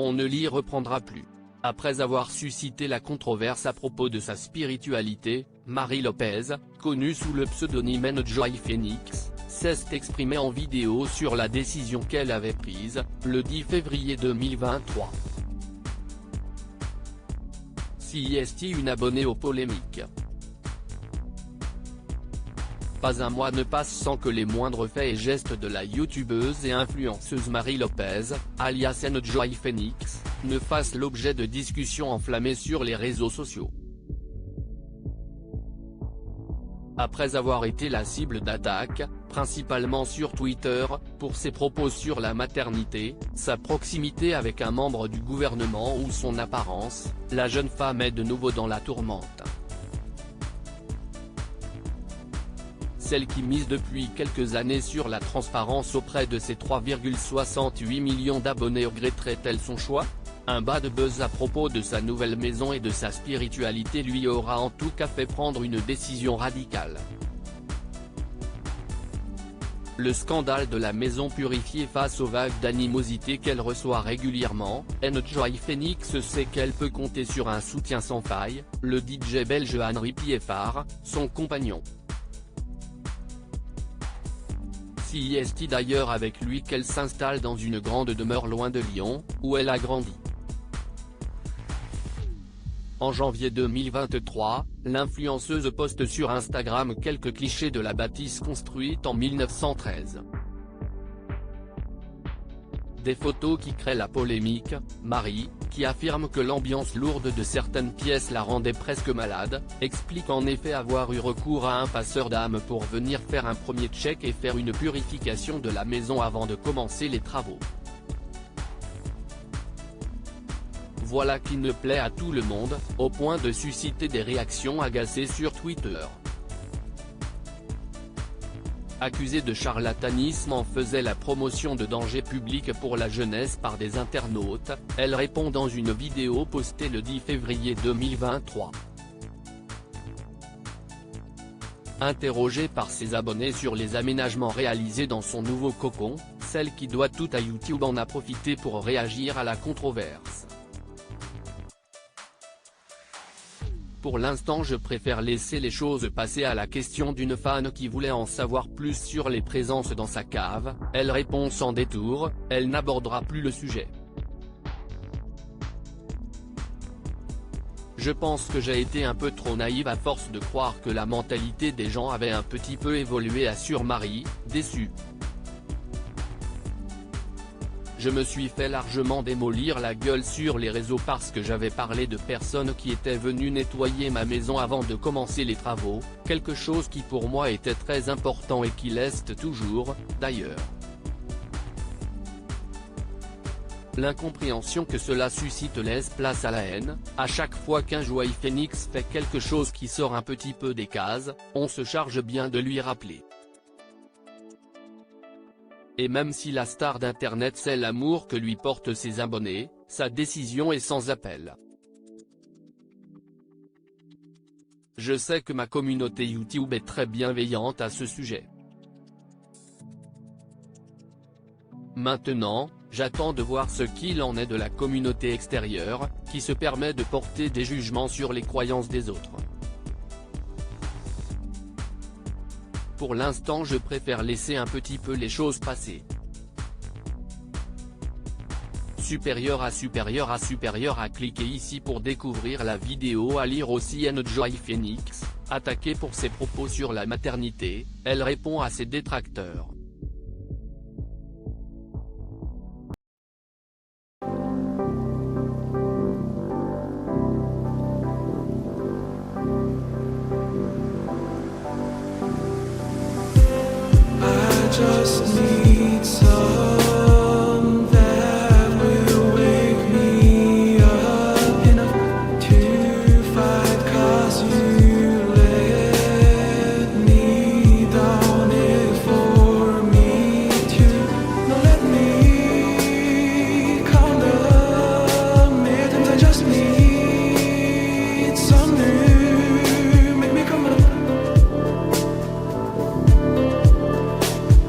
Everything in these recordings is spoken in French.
On ne l'y reprendra plus. Après avoir suscité la controverse à propos de sa spiritualité, Marie Lopez, connue sous le pseudonyme Enjoy Phoenix, s'est exprimée en vidéo sur la décision qu'elle avait prise, le 10 février 2023. CIST une abonnée aux polémiques. Pas un mois ne passe sans que les moindres faits et gestes de la youtubeuse et influenceuse Marie Lopez, alias Enjoy Phoenix, ne fassent l'objet de discussions enflammées sur les réseaux sociaux. Après avoir été la cible d'attaques, principalement sur Twitter, pour ses propos sur la maternité, sa proximité avec un membre du gouvernement ou son apparence, la jeune femme est de nouveau dans la tourmente. Celle qui mise depuis quelques années sur la transparence auprès de ses 3,68 millions d'abonnés regretterait-elle son choix ? Un bas de buzz à propos de sa nouvelle maison et de sa spiritualité lui aura en tout cas fait prendre une décision radicale. Le scandale de la maison purifiée face aux vagues d'animosité qu'elle reçoit régulièrement, Enjoy Phoenix sait qu'elle peut compter sur un soutien sans faille, le DJ belge Henri Pieffard, son compagnon. CIST d'ailleurs avec lui qu'elle s'installe dans une grande demeure loin de Lyon, où elle a grandi. En janvier 2023, l'influenceuse poste sur Instagram quelques clichés de la bâtisse construite en 1913. Des photos qui créent la polémique, Marie, qui affirme que l'ambiance lourde de certaines pièces la rendait presque malade, explique en effet avoir eu recours à un passeur d'âme pour venir faire un premier check et faire une purification de la maison avant de commencer les travaux. Voilà qui ne plaît à tout le monde, au point de susciter des réactions agacées sur Twitter. Accusée de charlatanisme en faisait la promotion de dangers publics pour la jeunesse par des internautes, elle répond dans une vidéo postée le 10 février 2023. Interrogée par ses abonnés sur les aménagements réalisés dans son nouveau cocon, celle qui doit tout à YouTube en a profité pour réagir à la controverse. Pour l'instant je préfère laisser les choses passer à la question d'une fan qui voulait en savoir plus sur les présences dans sa cave, elle répond sans détour, elle n'abordera plus le sujet. Je pense que j'ai été un peu trop naïve à force de croire que la mentalité des gens avait un petit peu évolué, assure Marie, déçue. Je me suis fait largement démolir la gueule sur les réseaux parce que j'avais parlé de personnes qui étaient venues nettoyer ma maison avant de commencer les travaux, quelque chose qui pour moi était très important et qui l'est toujours, d'ailleurs. L'incompréhension que cela suscite laisse place à la haine, à chaque fois qu'Enjoy Phoenix fait quelque chose qui sort un petit peu des cases, on se charge bien de lui rappeler. Et même si la star d'internet sait l'amour que lui portent ses abonnés, sa décision est sans appel. Je sais que ma communauté YouTube est très bienveillante à ce sujet. Maintenant, j'attends de voir ce qu'il en est de la communauté extérieure, qui se permet de porter des jugements sur les croyances des autres. Pour l'instant je préfère laisser un petit peu les choses passer. Supérieur à cliquez ici pour découvrir la vidéo. À lire aussi Enjoy Phoenix, attaquée pour ses propos sur la maternité, elle répond à ses détracteurs. Just need some that will wake me up enough to fight, 'cause you let me down it for me to not let me count the minutes. I just need some new, make me come up.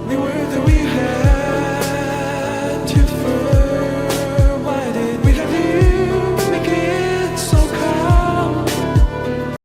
We were that we had to